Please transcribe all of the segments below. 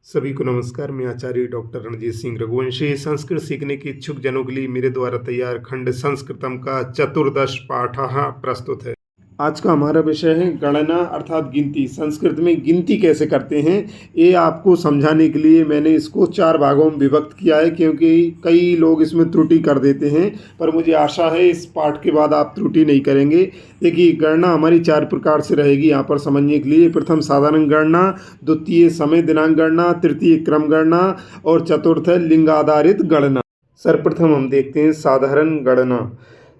सभी को नमस्कार। मैं आचार्य डॉक्टर रणजीत सिंह रघुवंशी संस्कृत सीखने के इच्छुक जनों के लिए मेरे द्वारा तैयार खंड संस्कृतम का चतुर्दश पाठ प्रस्तुत है। आज का हमारा विषय है गणना अर्थात गिनती। संस्कृत में गिनती कैसे करते हैं ये आपको समझाने के लिए मैंने इसको 4 भागों में विभक्त किया है, क्योंकि कई लोग इसमें त्रुटि कर देते हैं, पर मुझे आशा है इस पाठ के बाद आप त्रुटि नहीं करेंगे। देखिए, गणना हमारी 4 प्रकार से रहेगी यहाँ पर समझने के लिए। प्रथम साधारण गणना, द्वितीय समय दिनांक गणना, तृतीय क्रम गणना और चतुर्थ लिंग आधारित गणना। सर्वप्रथम हम देखते हैं साधारण गणना।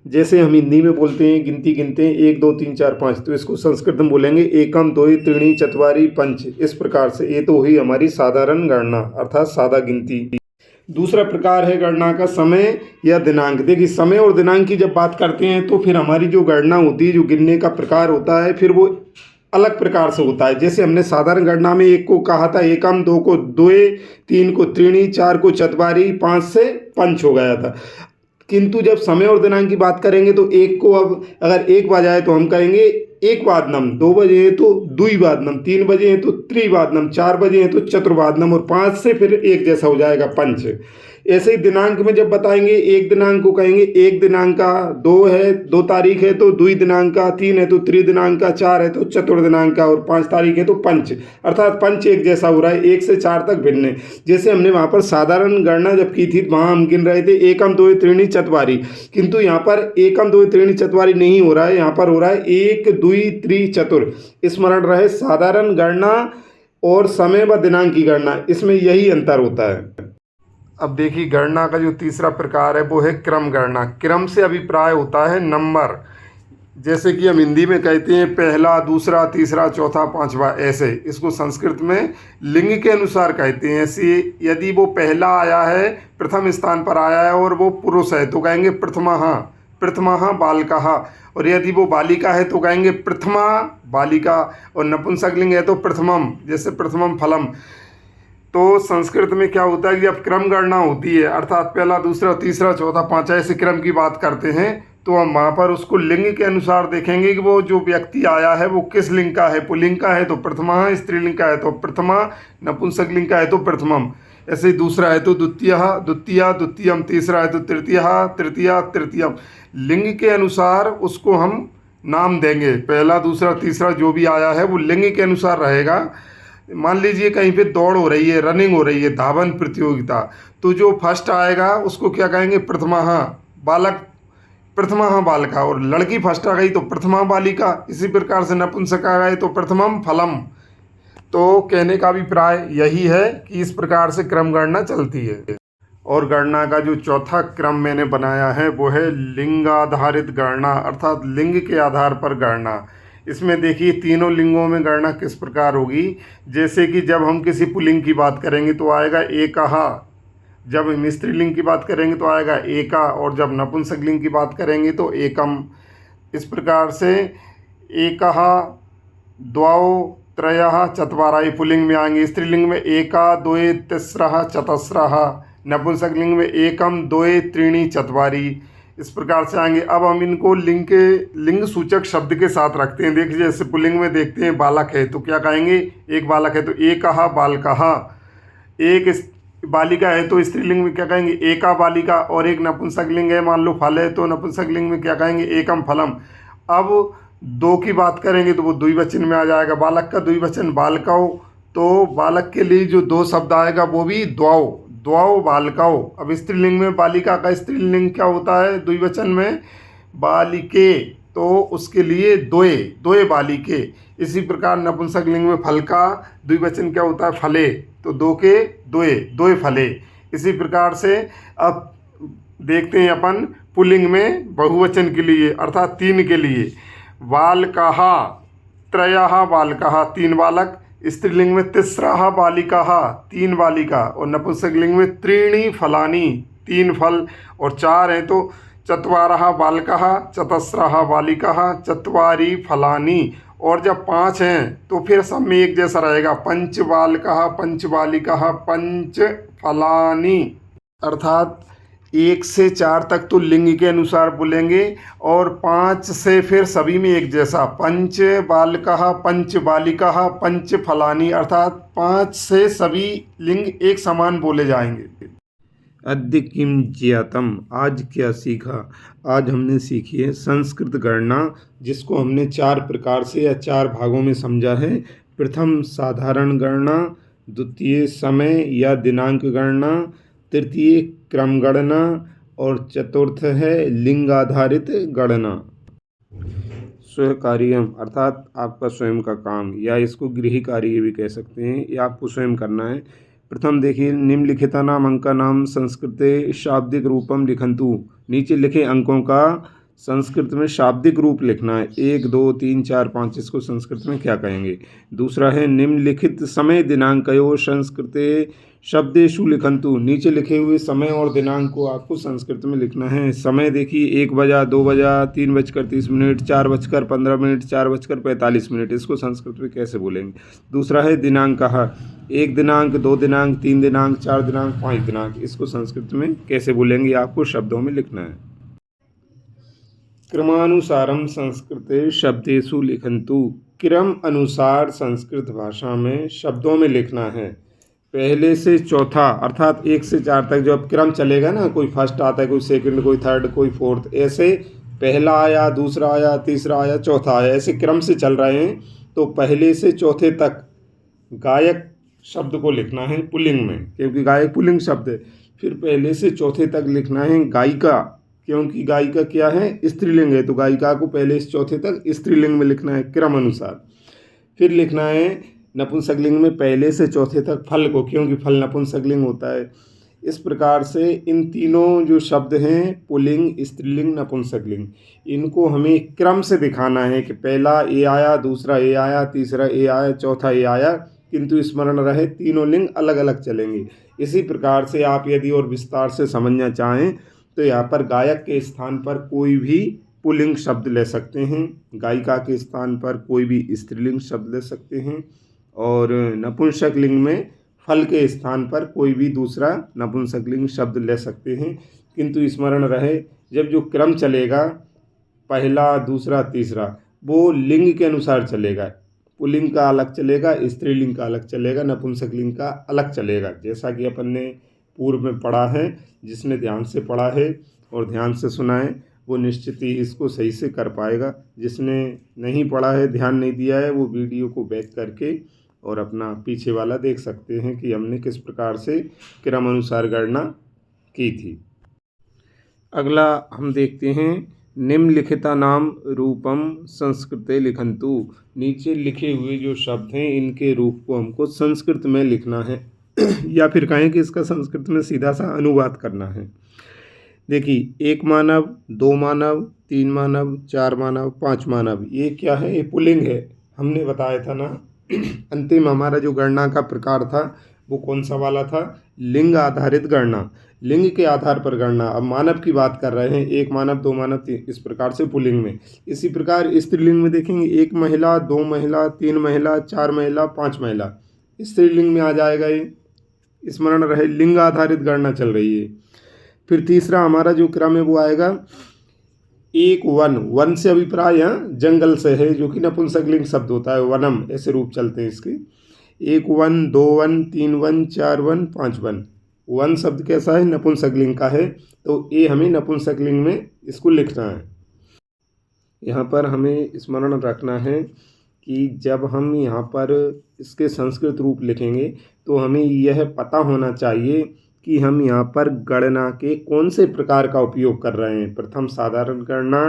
जैसे हम हिंदी में बोलते हैं गिनती गिनते हैं 1 2 3 4 5, तो इसको संस्कृत में बोलेंगे एकम द्वि त्रीणि चत्वारि पंच। इस प्रकार से ये तो हुई हमारी साधारण गणना अर्थात सादा गिनती। दूसरा प्रकार है गणना का समय या दिनांक। देखिए, समय और दिनांक की जब बात करते हैं तो फिर हमारी जो गणना होती है, जो गिनने का प्रकार होता है, फिर वो अलग प्रकार से होता है। जैसे हमने साधारण गणना में 1 को कहा था एकम, 2 को द्वे, 3 को त्रीणि, 4 को चत्वारि, 5 से पंच हो गया था। किंतु जब समय और दिनांक की बात करेंगे तो 1 को अब अगर 1 बजा है तो हम कहेंगे एकवादनम, 2 बजे हैं तो द्विवादनम, 3 बजे हैं तो त्रिवादनम, 4 बजे हैं तो चतुर्वादनम और 5 से फिर एक जैसा हो जाएगा पंच। ऐसे ही दिनांक में जब बताएंगे, एक दिनांक को कहेंगे एक दिनांक का, 2 है 2 तारीख है तो द्वि दिनांक का, 3 है तो त्रिदिनांक का, 4 है तो चतुर्दिनांक का और 5 तारीख है तो पंच। अर्थात पंच एक जैसा हो रहा है, 1 से 4 तक भिन्न है। जैसे हमने वहाँ पर साधारण गणना जब की थी वहाँ हम गिन रहे थे एकम द्वि त्रीणि चत्वारि, किंतु यहाँ पर एकम द्वि त्रीणि चत्वारि नहीं हो रहा है, यहाँ पर हो रहा है 1 द्वि त्रि चतुर। स्मरण रहे, साधारण गणना और समय व दिनांक की गणना, इसमें यही अंतर होता है। अब देखिए, गणना का जो तीसरा प्रकार है वो है क्रम गणना। क्रम से अभिप्राय होता है नंबर। जैसे कि हम हिंदी में कहते हैं पहला, दूसरा, तीसरा, चौथा, पांचवा, ऐसे इसको संस्कृत में लिंग के अनुसार कहते हैं। ऐसे यदि वो पहला आया है, प्रथम स्थान पर आया है और वो पुरुष है तो कहेंगे प्रथमा प्रथमा बालकः, और यदि वो बालिका है तो कहेंगे प्रथमा बालिका, और नपुंसकलिंग है तो प्रथमम, जैसे प्रथमम फलम। तो संस्कृत में क्या होता है कि जब क्रम गणना होती है अर्थात पहला, दूसरा, तीसरा, चौथा, पांचवा ऐसे क्रम की बात करते हैं, तो हम वहाँ पर उसको लिंग के अनुसार देखेंगे कि वो जो व्यक्ति आया है वो किस लिंग का है। पुल्लिंग का है तो प्रथमा, स्त्रीलिंग का है तो प्रथमा, नपुंसकलिंग का है तो प्रथमम। ऐसे ही दूसरा है तो द्वितीय, द्वितीया, द्वितीयम, तीसरा है तो तृतीय, तृतीया, तृतीयम। लिंग के अनुसार उसको हम नाम देंगे। पहला, दूसरा, तीसरा जो भी आया है वो लिंग के अनुसार रहेगा। मान लीजिए कहीं पे दौड़ हो रही है, रनिंग हो रही है, धावन प्रतियोगिता, तो जो फर्स्ट आएगा उसको क्या कहेंगे प्रथमा बालक, प्रथमा बालिका, और लड़की फर्स्ट आ गई तो प्रथमा बालिका। इसी प्रकार से नपुंसक आ गए तो प्रथमम फलम। तो कहने का अभिप्राय यही है कि इस प्रकार से क्रम गणना चलती है। और गणना का जो चौथा क्रम मैंने बनाया है वो है लिंगाधारित गणना अर्थात लिंग के आधार पर गणना। इसमें देखिए तीनों लिंगों में गणना किस प्रकार होगी। जैसे कि जब हम किसी पुल्लिंग की बात करेंगे तो आएगा एकः, जब हम स्त्रीलिंग की बात करेंगे तो आएगा एका, और जब नपुंसकलिंग की बात करेंगे तो एकम। इस प्रकार से एकः, द्वौ, त्रयः, चत्वारः पुल्लिंग में आएंगे। स्त्रीलिंग में एका, द्वे, तिस्रः, चतस्रः, नपुंसकलिंग में एकम, द्वे, त्रीणि, चत्वारि। इस प्रकार से आएंगे। अब हम इनको लिंग सूचक शब्द के साथ रखते हैं। देखिए, जैसे पुल्लिंग में देखते हैं बालक है तो क्या कहेंगे, एक बालक है तो एकः बालकः, एक बालिका है तो स्त्रीलिंग में क्या कहेंगे एका बालिका, और एक नपुंसकलिंग है मान लो फल है तो नपुंसकलिंग में क्या कहेंगे एकम फलम। अब 2 की बात करेंगे तो वो द्विवचन में आ जाएगा। बालक का द्विवचन बालकौ, तो बालक के लिए जो 2 शब्द आएगा वो भी द्वौ, द्वौ बालकौ। अब स्त्रीलिंग में बालिका का स्त्रीलिंग क्या होता है द्विवचन में बालिके, तो उसके लिए द्वे, द्वे बालिके। इसी प्रकार नपुंसकलिंग में फल का द्विवचन क्या होता है फले, तो 2 के द्वे, द्वे फले। इसी प्रकार से अब देखते हैं अपन पुल्लिंग में बहुवचन के लिए अर्थात 3 के लिए बालकः, त्रयः बालकः 3 बालक, स्त्रीलिंग में तिस्रः बालिकाः 3 बालिका, और नपुंसकलिंग में त्रीणि फलानि 3 फल, और 4 हैं तो चत्वारः बालकः, चतस्रः बालिकाः, चत्वारि फलानि। और जब 5 हैं तो फिर सब में एक जैसा रहेगा, पंच बालकः, पंच बालिकाः, पंच फलानि। अर्थात 1 से 4 तक तो लिंग के अनुसार बोलेंगे और 5 से फिर सभी में एक जैसा, पंच बालकः पंच बालिकाः पंच फलानी, अर्थात 5 से सभी लिंग एक समान बोले जाएंगे। अद्य किम ज्ञातम, आज क्या सीखा। आज हमने सीखी है संस्कृत गणना, जिसको हमने 4 प्रकार से या 4 भागों में समझा है। प्रथम साधारण गणना, द्वितीय समय या दिनांक गणना, तृतीय क्रम गणना और चतुर्थ है लिंग आधारित गणना। स्वयं कार्यम अर्थात आपका स्वयं का काम, या इसको गृह कार्य भी कह सकते हैं, या आपको स्वयं करना है। प्रथम देखिए, निम्नलिखितानाम अंकानाम संस्कृते शाब्दिक रूपम लिखन्तु। नीचे लिखे अंकों का संस्कृत में शाब्दिक रूप लिखना है। 1 2 3 4 5 इसको संस्कृत में क्या कहेंगे। दूसरा है निम्नलिखित समय दिनांकयोः संस्कृते शब्देषु लिखन्तु। नीचे लिखे हुए समय और दिनांक को आपको संस्कृत में लिखना है। समय देखिए 1 बजा, 2 बजा, 3:30, 4:15, 4:45, इसको संस्कृत में कैसे बोलेंगे। दूसरा है दिनांक, 1 दिनांक, 2 दिनांक, 3 दिनांक, 4 दिनांक, 5 दिनांक, इसको संस्कृत में कैसे बोलेंगे आपको शब्दों में लिखना है। क्रमानुसारम संस्कृते शब्देषु लिखन्तु। क्रम अनुसार संस्कृत भाषा में शब्दों में लिखना है। पहले से चौथा अर्थात 1 से 4 तक जो अब क्रम चलेगा ना, कोई फर्स्ट आता है, कोई सेकंड, कोई थर्ड, कोई फोर्थ, ऐसे पहला आया, दूसरा आया, तीसरा आया, चौथा आया, ऐसे क्रम से चल रहे हैं। तो पहले से चौथे तक गायक शब्द को लिखना है पुल्लिंग में, क्योंकि गायक पुल्लिंग शब्द है। फिर पहले से चौथे तक लिखना है गायिका, क्योंकि गायिका क्या है, स्त्रीलिंग है, तो गायिका को पहले से चौथे तक स्त्रीलिंग में लिखना है क्रम अनुसार। फिर लिखना है नपुंसकलिंग में पहले से चौथे तक फल को, क्योंकि फल नपुंसकलिंग होता है। इस प्रकार से इन तीनों जो शब्द हैं पुल्लिंग, स्त्रीलिंग, नपुंसकलिंग, इनको हमें क्रम से दिखाना है कि पहला ए आया, दूसरा ए आया, तीसरा ए आया, चौथा ए आया, किंतु स्मरण रहे तीनों लिंग अलग अलग चलेंगे। इसी प्रकार से आप यदि और विस्तार से समझना चाहें तो यहाँ पर गायक के स्थान पर कोई भी पुल्लिंग शब्द ले सकते हैं, गायिका के स्थान पर कोई भी स्त्रीलिंग शब्द ले सकते हैं, और नपुंसकलिंग में फल के स्थान पर कोई भी दूसरा नपुंसकलिंग शब्द ले सकते हैं। किंतु स्मरण रहे जब जो क्रम चलेगा पहला, दूसरा, तीसरा, वो लिंग के अनुसार चलेगा। पुल्लिंग का अलग चलेगा, स्त्रीलिंग का अलग चलेगा, नपुंसकलिंग का अलग चलेगा, जैसा कि अपन ने पूर्व में पढ़ा है। जिसने ध्यान से पढ़ा है और ध्यान से सुना है वो निश्चित ही इसको सही से कर पाएगा। जिसने नहीं पढ़ा है, ध्यान नहीं दिया है, वो वीडियो को बैक करके और अपना पीछे वाला देख सकते हैं कि हमने किस प्रकार से क्रम अनुसार गणना की थी। अगला हम देखते हैं निम्नलिखिता नाम रूपम संस्कृते लिखन्तु। नीचे लिखे हुए जो शब्द हैं इनके रूप को हमको संस्कृत में लिखना है या फिर कहें कि इसका संस्कृत में सीधा सा अनुवाद करना है। देखिए 1 मानव, 2 मानव, 3 मानव, 4 मानव, 5 मानव, ये क्या है, ये पुल्लिंग है। हमने बताया था ना अंतिम हमारा जो गणना का प्रकार था वो कौन सा वाला था, लिंग आधारित गणना, लिंग के आधार पर गणना। अब मानव की बात कर रहे हैं, 1 मानव, 2 मानव, 3, इस प्रकार से पुल्लिंग में। इसी प्रकार स्त्रीलिंग में देखेंगे 1 महिला, 2 महिला, 3 महिला, 4 महिला, 5 महिला, स्त्रीलिंग में आ जाएगा। ये स्मरण रहे लिंग आधारित गणना चल रही है। फिर तीसरा हमारा जो क्रम है वो आएगा 1 वन, वन से अभिप्राय यहाँ जंगल से है, जो कि नपुंसकलिंग शब्द होता है, वनम, ऐसे रूप चलते हैं इसके। 1 one, 2 one, 3 one, 4 one, 5 one. One शब्द कैसा है, नपुंसकलिंग का है, तो ये हमें नपुंसकलिंग में इसको लिखना है। यहाँ पर हमें स्मरण रखना है कि जब हम यहाँ पर इसके संस्कृत रूप लिखेंगे तो हमें यह पता होना चाहिए कि हम यहाँ पर गणना के कौन से प्रकार का उपयोग कर रहे हैं। प्रथम साधारण गणना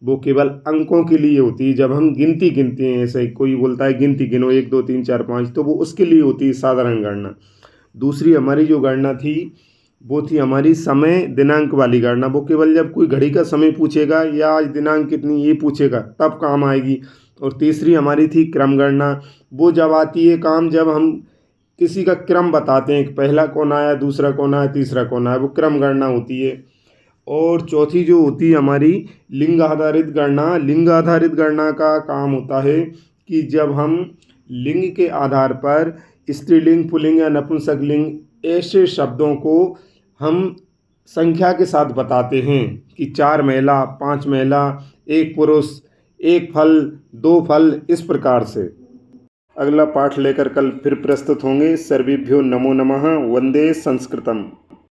वो केवल अंकों के लिए होती है, जब हम गिनती गिनते हैं, ऐसे कोई बोलता है गिनती गिनो 1 2 3 4 5, तो वो उसके लिए होती है साधारण गणना। दूसरी हमारी जो गणना थी वो थी हमारी समय दिनांक वाली गणना, वो केवल जब कोई घड़ी का समय पूछेगा या आज दिनांक कितनी ये पूछेगा तब काम आएगी। और तीसरी हमारी थी क्रम गणना, वो जब आती है काम जब हम किसी का क्रम बताते हैं कि पहला कौन आया, दूसरा कौन आया, तीसरा कौन आया, वो क्रम गणना होती है। और चौथी जो होती है हमारी लिंग आधारित गणना, लिंग आधारित गणना का काम होता है कि जब हम लिंग के आधार पर स्त्रीलिंग, पुल्लिंग या नपुंसकलिंग ऐसे शब्दों को हम संख्या के साथ बताते हैं कि 4 महिला, 5 महिला, 1 पुरुष, 1 फल, 2 फल, इस प्रकार से। अगला पाठ लेकर कल फिर प्रस्तुत होंगे। सर्वेभ्यो नमो नमः। वंदे संस्कृतम।